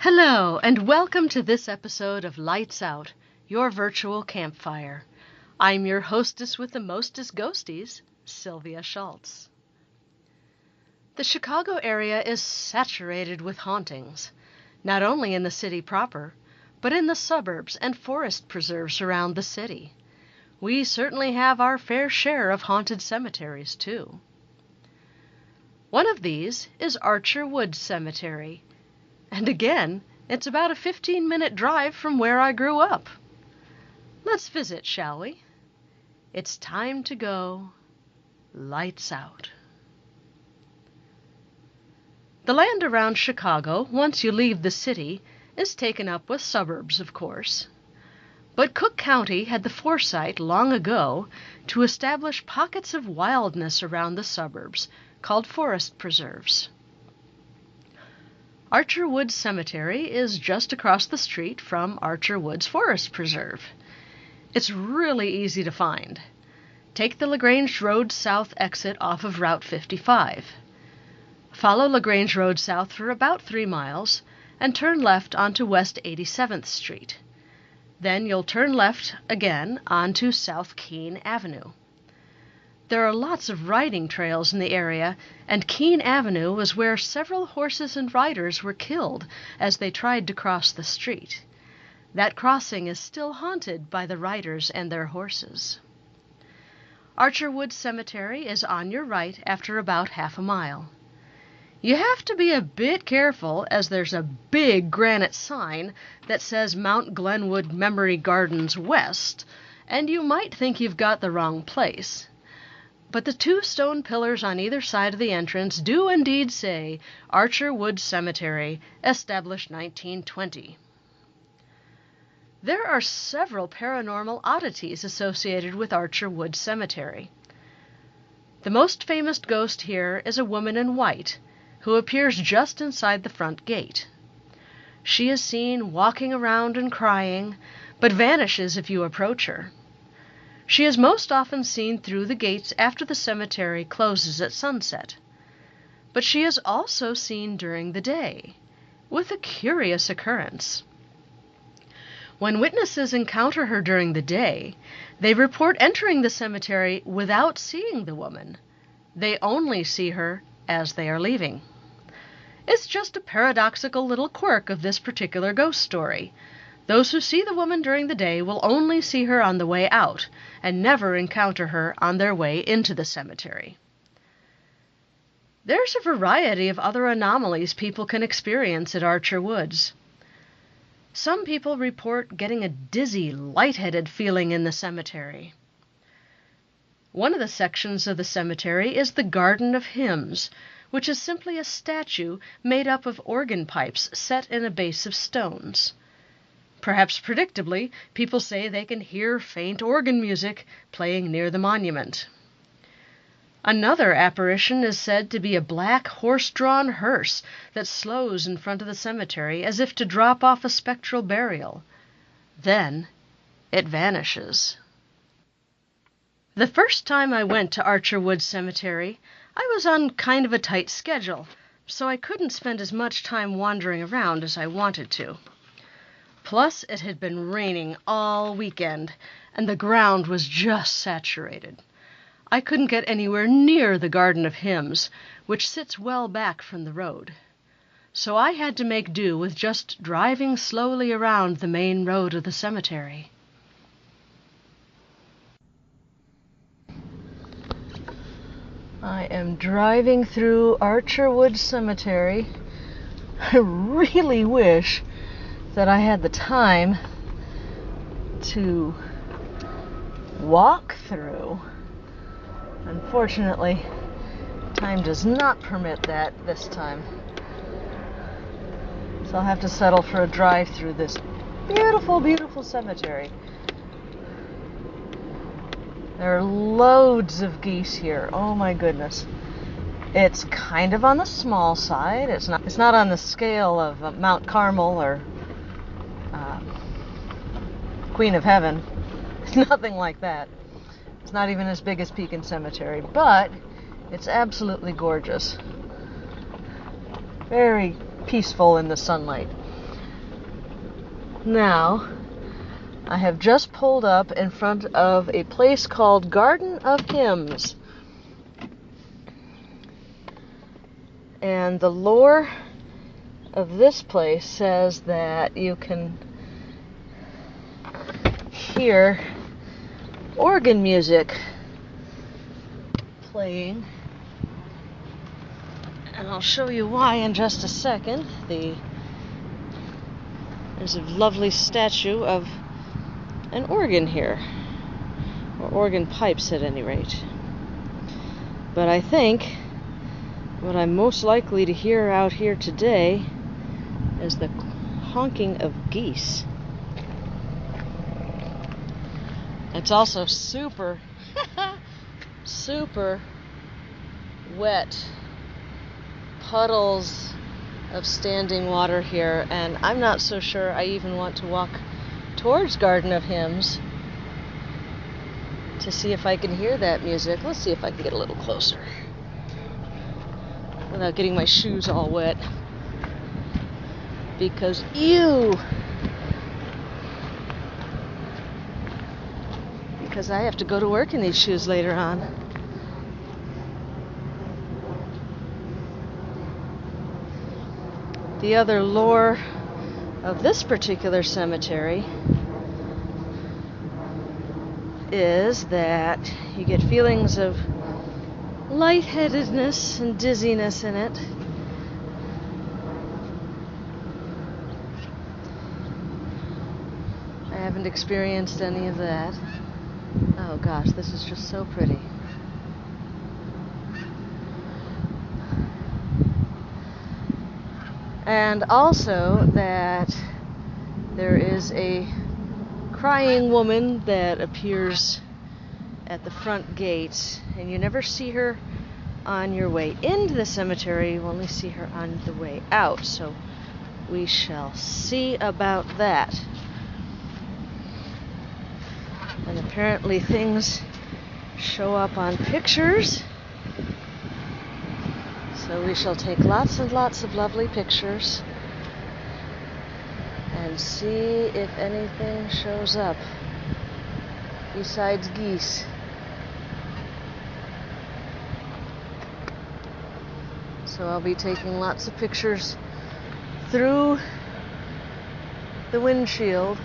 Hello, and welcome to this episode of Lights Out, your virtual campfire. I'm your hostess with the mostest ghosties, Sylvia Shults. The Chicago area is saturated with hauntings, not only in the city proper, but in the suburbs and forest preserves around the city. We certainly have our fair share of haunted cemeteries, too. One of these is Archer Woods Cemetery. And again, it's about a 15-minute drive from where I grew up. Let's visit, shall we? It's time to go lights out. The land around Chicago, once you leave the city, is taken up with suburbs, of course. But Cook County had the foresight long ago to establish pockets of wildness around the suburbs, called forest preserves. Archer Woods Cemetery is just across the street from Archer Woods Forest Preserve. It's really easy to find. Take the LaGrange Road South exit off of Route 55. Follow LaGrange Road South for about 3 miles and turn left onto West 87th Street. Then you'll turn left again onto South Keene Avenue. There are lots of riding trails in the area, and Keene Avenue was where several horses and riders were killed as they tried to cross the street. That crossing is still haunted by the riders and their horses. Archer Woods Cemetery is on your right after about half a mile. You have to be a bit careful, as there's a big granite sign that says Mount Glenwood Memory Gardens West, and you might think you've got the wrong place. But the 2 stone pillars on either side of the entrance do indeed say Archer Woods Cemetery, established 1920. There are several paranormal oddities associated with Archer Woods Cemetery. The most famous ghost here is a woman in white, who appears just inside the front gate. She is seen walking around and crying, but vanishes if you approach her. She is most often seen through the gates after the cemetery closes at sunset. But she is also seen during the day, with a curious occurrence. When witnesses encounter her during the day, they report entering the cemetery without seeing the woman. They only see her as they are leaving. It's just a paradoxical little quirk of this particular ghost story. Those who see the woman during the day will only see her on the way out, and never encounter her on their way into the cemetery. There's a variety of other anomalies people can experience at Archer Woods. Some people report getting a dizzy, lightheaded feeling in the cemetery. One of the sections of the cemetery is the Garden of Hymns, which is simply a statue made up of organ pipes set in a base of stones. Perhaps predictably, people say they can hear faint organ music playing near the monument. Another apparition is said to be a black horse-drawn hearse that slows in front of the cemetery as if to drop off a spectral burial. Then it vanishes. The first time I went to Archer Woods Cemetery, I was on kind of a tight schedule, so I couldn't spend as much time wandering around as I wanted to. Plus, it had been raining all weekend, and the ground was just saturated. I couldn't get anywhere near the Garden of Hymns, which sits well back from the road. So I had to make do with just driving slowly around the main road of the cemetery. I am driving through Archer Woods Cemetery. I really wish that I had the time to walk through. Unfortunately, time does not permit that this time. So I'll have to settle for a drive through this beautiful, beautiful cemetery. There are loads of geese here. Oh my goodness. It's kind of on the small side. It's not on the scale of Mount Carmel or Queen of Heaven. It's nothing like that. It's not even as big as Pekin Cemetery, but it's absolutely gorgeous. Very peaceful in the sunlight. Now, I have just pulled up in front of a place called Garden of Hymns. And the lore of this place says that you can hear organ music playing. And I'll show you why in just a second. There's a lovely statue of an organ here, or organ pipes at any rate. But I think what I'm most likely to hear out here today is the honking of geese. It's also super wet puddles of standing water here, and I'm not so sure I even want to walk towards Garden of Hymns to see if I can hear that music. Let's see if I can get a little closer without getting my shoes all wet, because I have to go to work in these shoes later on. The other lore of this particular cemetery is that you get feelings of lightheadedness and dizziness in it. I haven't experienced any of that. Oh gosh, this is just so pretty. And also that there is a crying woman that appears at the front gate, and you never see her on your way into the cemetery, you only see her on the way out, so we shall see about that. And apparently things show up on pictures, so we shall take lots and lots of lovely pictures and see if anything shows up besides geese. So I'll be taking lots of pictures through the windshield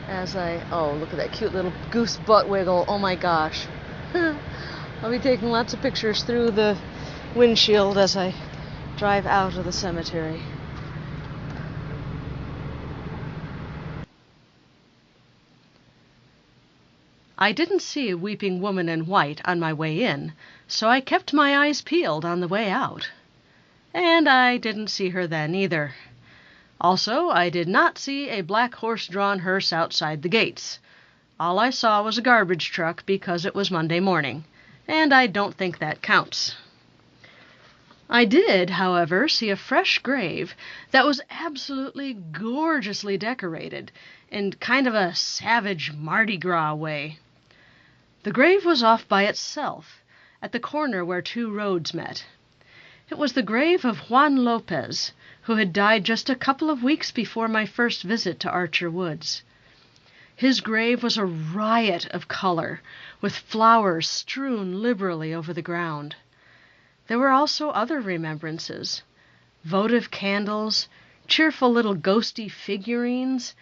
as oh, look at that cute little goose butt wiggle. Oh my gosh. I'll be taking lots of pictures through the windshield as I drive out of the cemetery. I didn't see a weeping woman in white on my way in, so I kept my eyes peeled on the way out. And I didn't see her then either. Also, I did not see a black horse-drawn hearse outside the gates. All I saw was a garbage truck because it was Monday morning, and I don't think that counts. I did, however, see a fresh grave that was absolutely gorgeously decorated in kind of a savage Mardi Gras way. The grave was off by itself, at the corner where two roads met. It was the grave of Juan Lopez, who had died just a couple of weeks before my first visit to Archer Woods. His grave was a riot of color, with flowers strewn liberally over the ground. There were also other remembrances: votive candles, cheerful little ghosty figurines,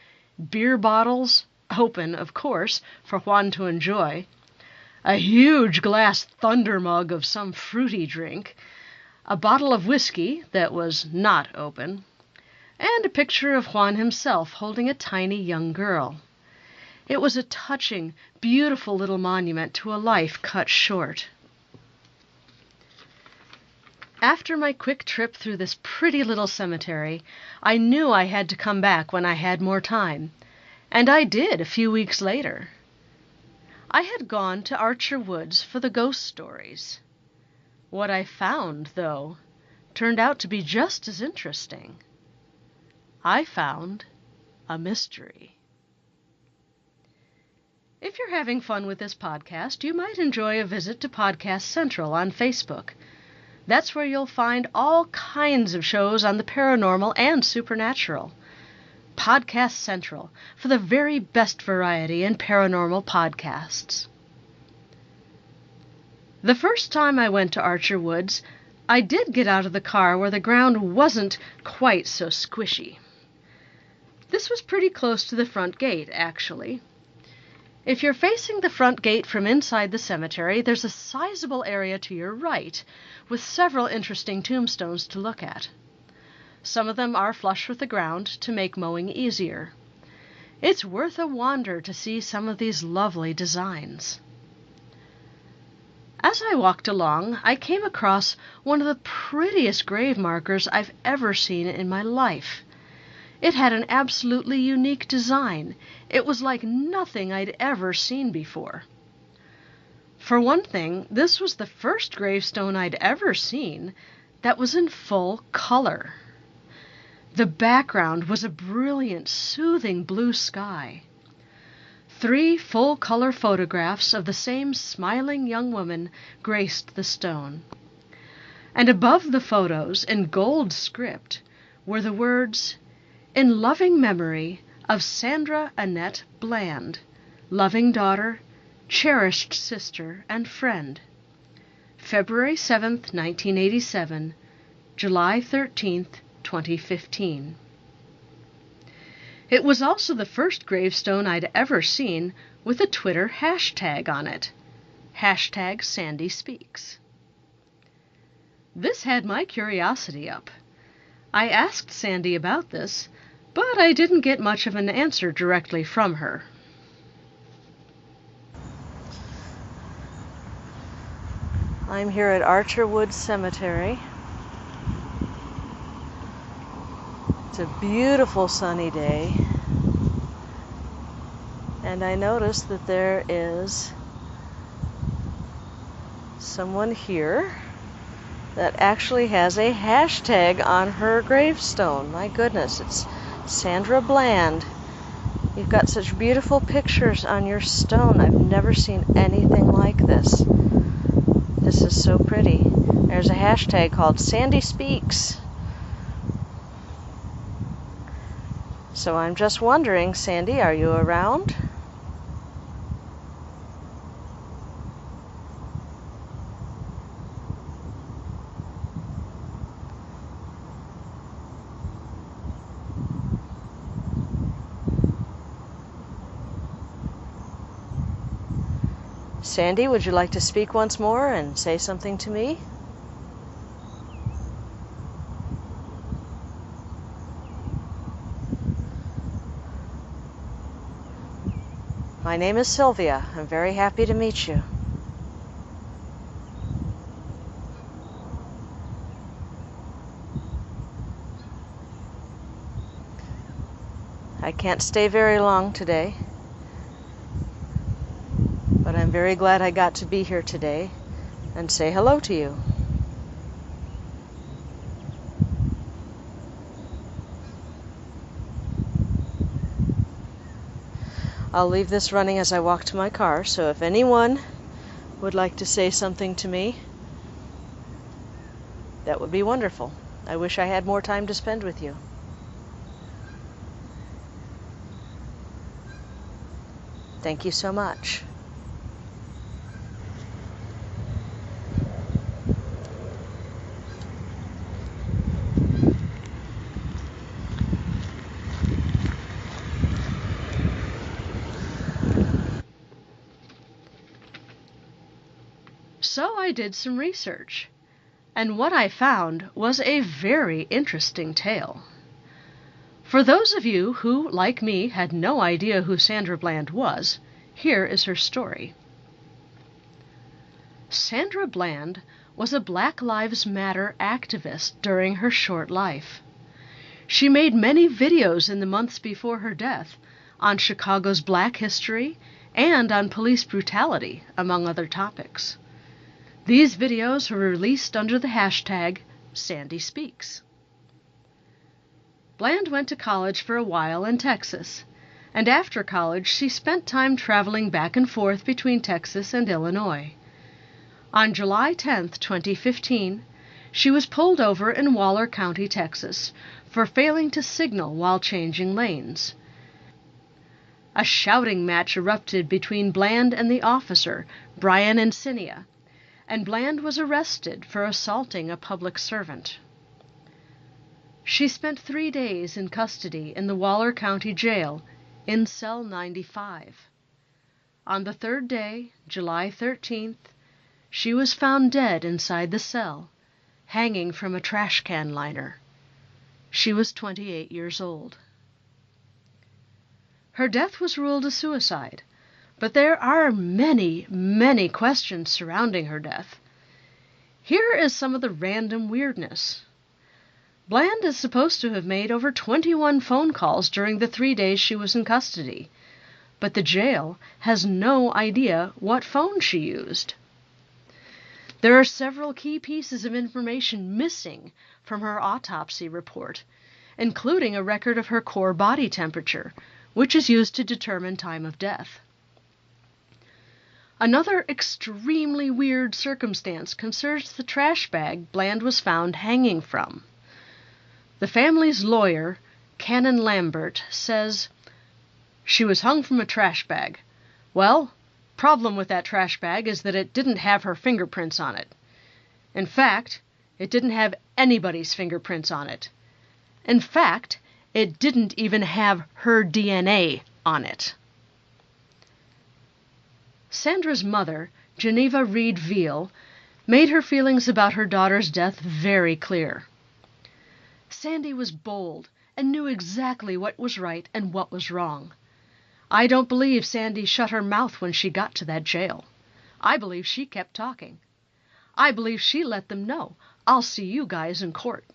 beer bottles, open, of course, for Juan to enjoy, a huge glass thunder mug of some fruity drink, a bottle of whiskey that was not open, and a picture of Juan himself holding a tiny young girl. It was a touching, beautiful little monument to a life cut short. After my quick trip through this pretty little cemetery, I knew I had to come back when I had more time, and I did a few weeks later. I had gone to Archer Woods for the ghost stories. What I found, though, turned out to be just as interesting. I found a mystery. If you're having fun with this podcast, you might enjoy a visit to Podcast Central on Facebook. That's where you'll find all kinds of shows on the paranormal and supernatural. Podcast Central, for the very best variety in paranormal podcasts. The first time I went to Archer Woods, I did get out of the car where the ground wasn't quite so squishy. This was pretty close to the front gate, actually. If you're facing the front gate from inside the cemetery, there's a sizable area to your right, with several interesting tombstones to look at. Some of them are flush with the ground to make mowing easier. It's worth a wander to see some of these lovely designs. As I walked along, I came across one of the prettiest grave markers I've ever seen in my life. It had an absolutely unique design. It was like nothing I'd ever seen before. For one thing, this was the first gravestone I'd ever seen that was in full color. The background was a brilliant, soothing blue sky. 3 full-color photographs of the same smiling young woman graced the stone. And above the photos, in gold script, were the words, "In loving memory of Sandra Annette Bland, loving daughter, cherished sister and friend. February 7th, 1987, July 13th, 2015. It was also the first gravestone I'd ever seen with a Twitter hashtag on it. #SandySpeaks. This had my curiosity up. I asked Sandy about this, but I didn't get much of an answer directly from her. I'm here at Archer Woods Cemetery. It's a beautiful sunny day, and I noticed that there is someone here that actually has a hashtag on her gravestone. My goodness, it's Sandra Bland. You've got such beautiful pictures on your stone. I've never seen anything like this. This is so pretty. There's a hashtag called Sandy Speaks. So I'm just wondering, Sandy, are you around? Sandy, would you like to speak once more and say something to me? My name is Sylvia. I'm very happy to meet you. I can't stay very long today, but I'm very glad I got to be here today and say hello to you. I'll leave this running as I walk to my car, so if anyone would like to say something to me, that would be wonderful. I wish I had more time to spend with you. Thank you so much. So I did some research, and what I found was a very interesting tale. For those of you who, like me, had no idea who Sandra Bland was, here is her story. Sandra Bland was a Black Lives Matter activist during her short life. She made many videos in the months before her death on Chicago's Black history and on police brutality, among other topics. These videos were released under the hashtag #SandySpeaks. Bland went to college for a while in Texas, and after college she spent time traveling back and forth between Texas and Illinois. On July 10, 2015, She was pulled over in Waller County, Texas, for failing to signal while changing lanes. A shouting match erupted between Bland and the officer, Brian Encinia, and Bland was arrested for assaulting a public servant. She spent 3 days in custody in the Waller County Jail in cell 95. On the 3rd day, July 13th, she was found dead inside the cell, hanging from a trash can liner. She was 28 years old. Her death was ruled a suicide, but there are many, many questions surrounding her death. Here is some of the random weirdness. Bland is supposed to have made over 21 phone calls during the 3 days she was in custody, but the jail has no idea what phone she used. There are several key pieces of information missing from her autopsy report, including a record of her core body temperature, which is used to determine time of death. Another extremely weird circumstance concerns the trash bag Bland was found hanging from. The family's lawyer, Canon Lambert, says, "She was hung from a trash bag. Well, problem with that trash bag is that it didn't have her fingerprints on it. In fact, it didn't have anybody's fingerprints on it. In fact, it didn't even have her DNA on it." Sandra's mother, Geneva Reed Veal, made her feelings about her daughter's death very clear. "Sandy was bold and knew exactly what was right and what was wrong. I don't believe Sandy shut her mouth when she got to that jail. I believe she kept talking. I believe she let them know, 'I'll see you guys in court.'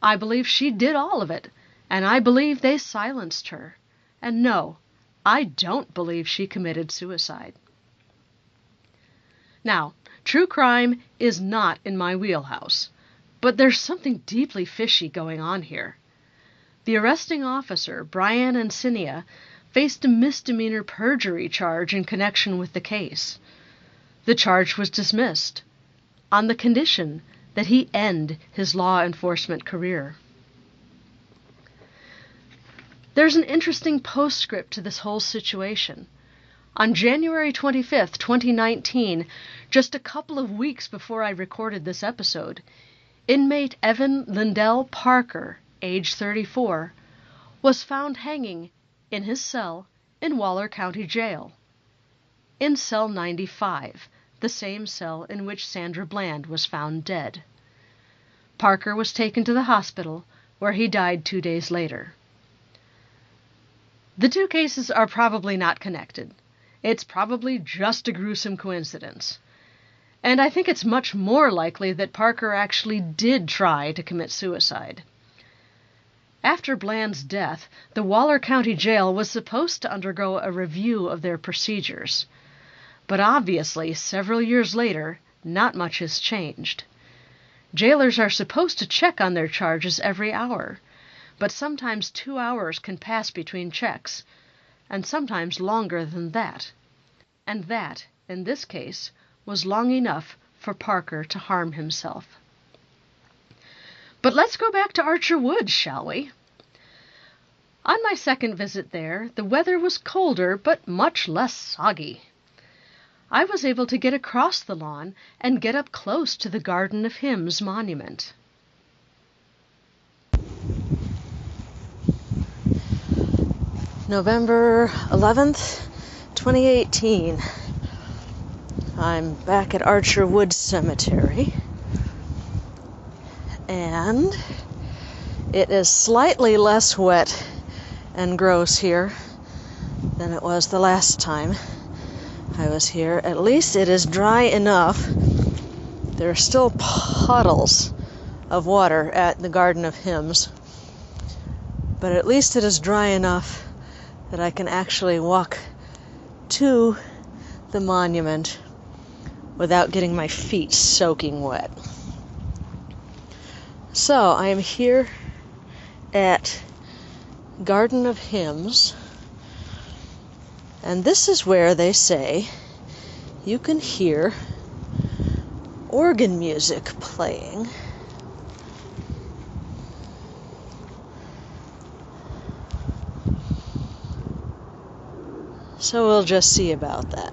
I believe she did all of it, and I believe they silenced her. And no, I don't believe she committed suicide." Now, true crime is not in my wheelhouse, but there's something deeply fishy going on here. The arresting officer, Brian Encinia, faced a misdemeanor perjury charge in connection with the case. The charge was dismissed, on the condition that he end his law enforcement career. There's an interesting postscript to this whole situation. On January 25th, 2019, just a couple of weeks before I recorded this episode, inmate Evan Lindell Parker, age 34, was found hanging in his cell in Waller County Jail, in cell 95, the same cell in which Sandra Bland was found dead. Parker was taken to the hospital, where he died 2 days later. The two cases are probably not connected. It's probably just a gruesome coincidence. And I think it's much more likely that Parker actually did try to commit suicide. After Bland's death, the Waller County Jail was supposed to undergo a review of their procedures. But obviously, several years later, not much has changed. Jailers are supposed to check on their charges every hour, but sometimes 2 hours can pass between checks, and sometimes longer than that. And that, in this case, was long enough for Parker to harm himself. But let's go back to Archer Woods, shall we? On my second visit there, the weather was colder but much less soggy. I was able to get across the lawn and get up close to the Garden of Hymns monument. November 11th, 2018. I'm back at Archer Woods Cemetery, and it is slightly less wet and gross here than it was the last time I was here. At least it is dry enough. There are still puddles of water at the Garden of Hymns, but at least it is dry enough that I can actually walk to the monument without getting my feet soaking wet. So I am here at Garden of Hymns, and this is where they say you can hear organ music playing So we'll just see about that.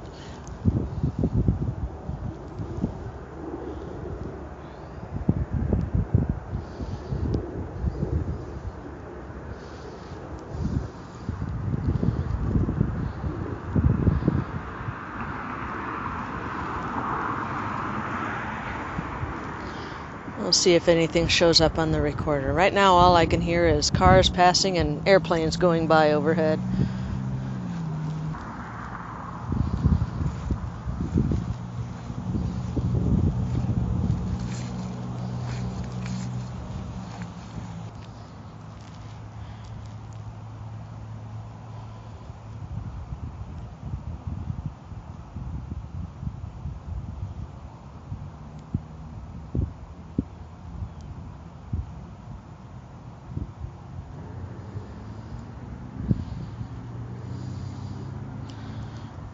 We'll see if anything shows up on the recorder. Right now all I can hear is cars passing and airplanes going by overhead.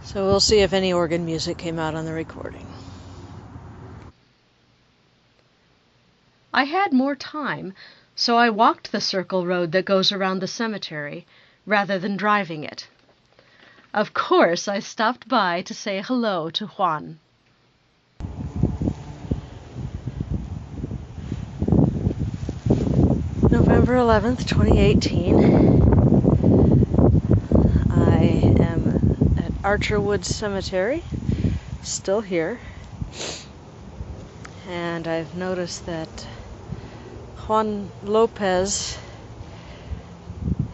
So we'll see if any organ music came out on the recording. I had more time, so I walked the circle road that goes around the cemetery, rather than driving it. Of course, I stopped by to say hello to Juan. November 11th, 2018. I am at Archerwood Cemetery, still here, and I've noticed that Juan Lopez,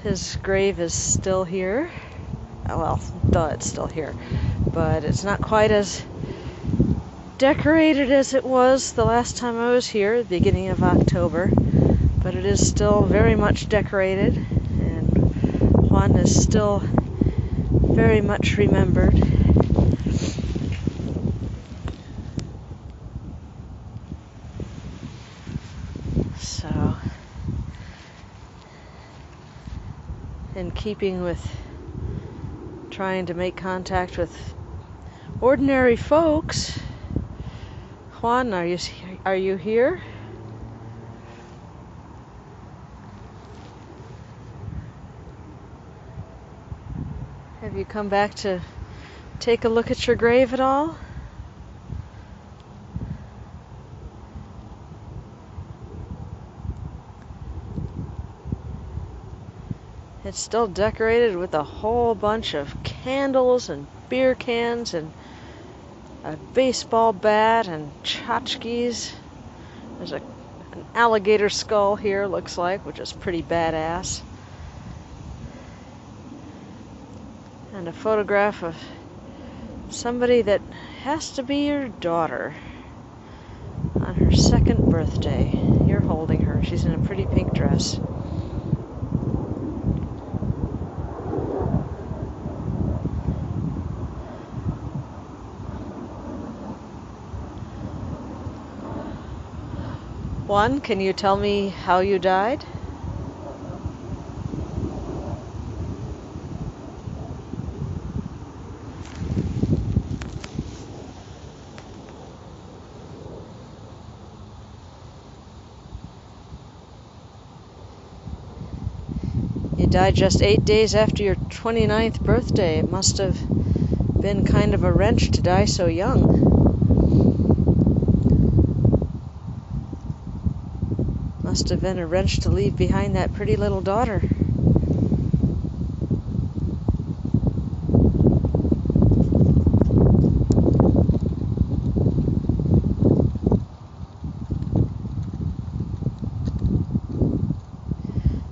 his grave is still here. Well, it's still here, but it's not quite as decorated as it was the last time I was here, the beginning of October, but it is still very much decorated, and Juan is still very much remembered. So, in keeping with trying to make contact with ordinary folks, Juan, are you here? Have you come back to take a look at your grave at all? It's still decorated with a whole bunch of candles and beer cans and a baseball bat and tchotchkes. There's an alligator skull here, looks like, which is pretty badass. And a photograph of somebody that has to be your daughter on her 2nd birthday. You're holding her. She's in a pretty pink dress. Juan, can you tell me how you died? You died just 8 days after your 29th birthday. It must have been kind of a wrench to die so young. Must have been a wrench to leave behind that pretty little daughter.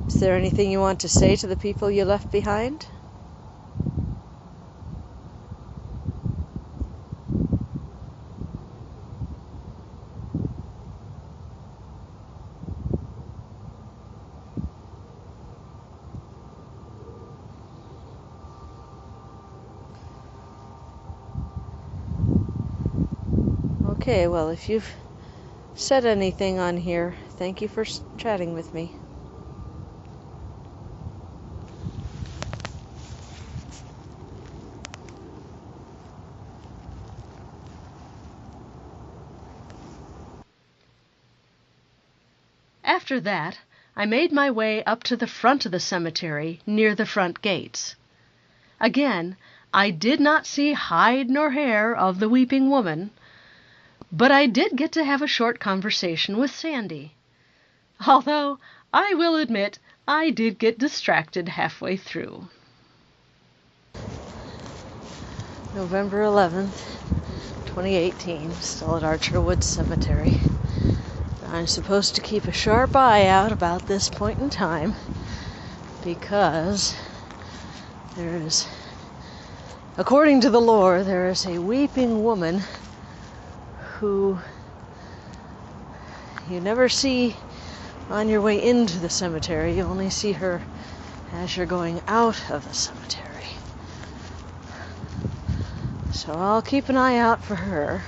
Is there anything you want to say to the people you left behind? Okay, well, if you've said anything on here, thank you for chatting with me. After that, I made my way up to the front of the cemetery, near the front gates. Again, I did not see hide nor hair of the weeping woman, but I did get to have a short conversation with Sandy. Although, I will admit, I did get distracted halfway through. November 11th, 2018, still at Archer Woods Cemetery. I'm supposed to keep a sharp eye out about this point in time because there is, according to the lore, there is a weeping woman who you never see on your way into the cemetery. You only see her as you're going out of the cemetery. So I'll keep an eye out for her.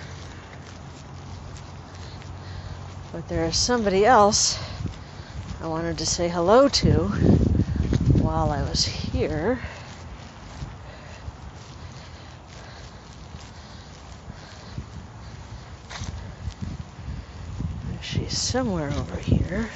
But there is somebody else I wanted to say hello to while I was here. She's somewhere over here.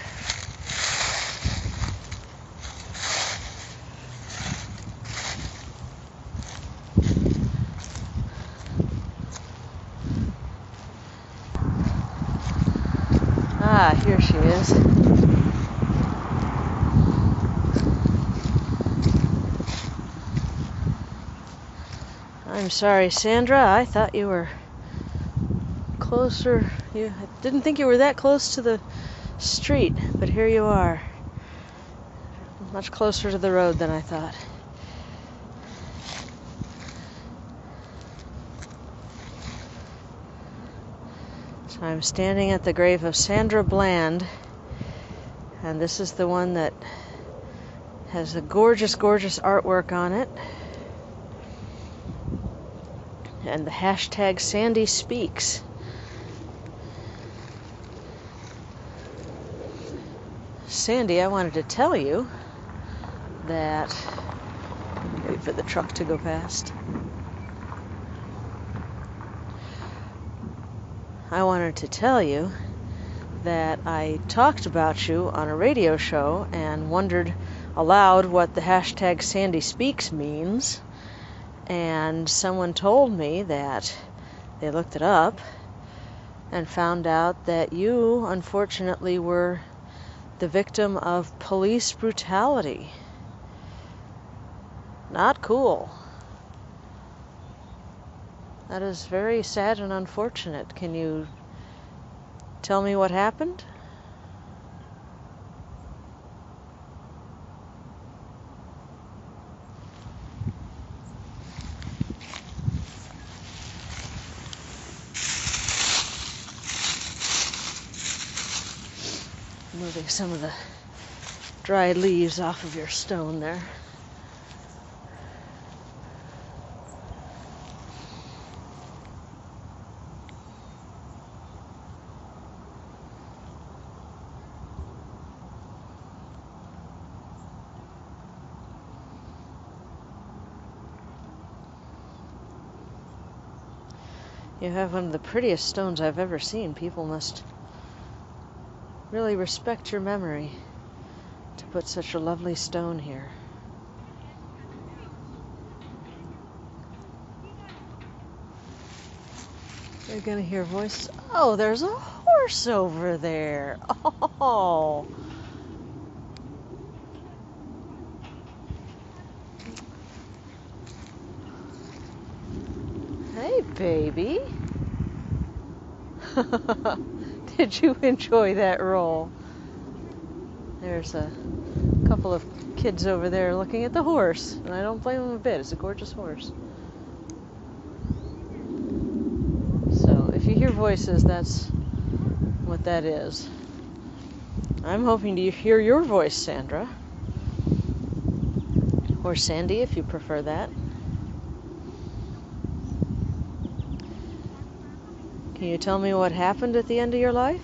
Ah, here she is. I'm sorry, Sandra. I thought you were closer. I didn't think you were that close to the street, but here you are. Much closer to the road than I thought. So I'm standing at the grave of Sandra Bland, and this is the one that has a gorgeous, gorgeous artwork on it. And the hashtag Sandy Speaks. Sandy, I wanted to tell you that, wait for the truck to go past. I wanted to tell you that I talked about you on a radio show and wondered aloud what the hashtag Sandy Speaks means. And someone told me that they looked it up and found out that you, unfortunately, were the victim of police brutality. Not cool. That is very sad and unfortunate. Can you tell me what happened? Moving some of the dried leaves off of your stone there. You have one of the prettiest stones I've ever seen. People must really respect your memory to put such a lovely stone here. You're gonna hear voices. Oh, there's a horse over there. Oh. Hey, baby. Did you enjoy that roll? There's a couple of kids over there looking at the horse, and I don't blame them a bit. It's a gorgeous horse. So if you hear voices, that's what that is. I'm hoping to hear your voice, Sandra. Or Sandy, if you prefer that. Can you tell me what happened at the end of your life?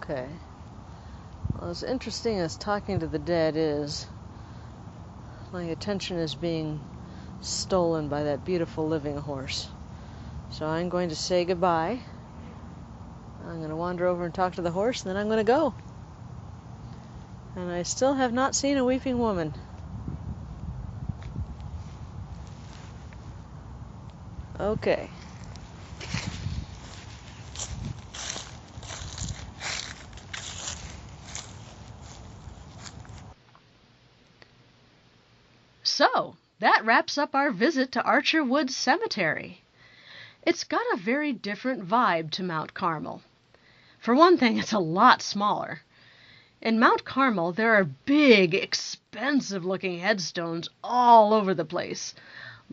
Okay. Well, as interesting as talking to the dead is, my attention is being stolen by that beautiful living horse. So I'm going to say goodbye. I'm going to wander over and talk to the horse, and then I'm going to go. And I still have not seen a weeping woman. Okay. So, that wraps up our visit to Archer Woods Cemetery. It's got a very different vibe to Mount Carmel. For one thing, it's a lot smaller. In Mount Carmel, there are big, expensive-looking headstones all over the place.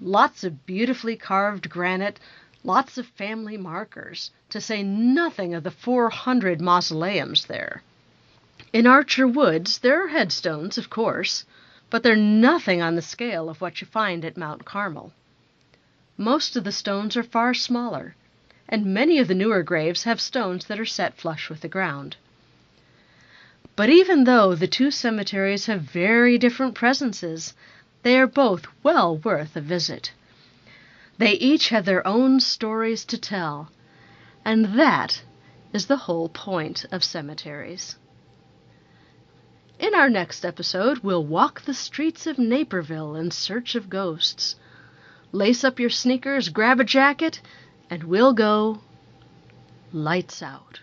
Lots of beautifully carved granite, lots of family markers, to say nothing of the 400 mausoleums there. In Archer Woods, there are headstones, of course, but they're nothing on the scale of what you find at Mount Carmel. Most of the stones are far smaller, and many of the newer graves have stones that are set flush with the ground. But even though the two cemeteries have very different presences, they are both well worth a visit. They each have their own stories to tell, and that is the whole point of cemeteries. In our next episode, we'll walk the streets of Naperville in search of ghosts. Lace up your sneakers, grab a jacket, and we'll go lights out.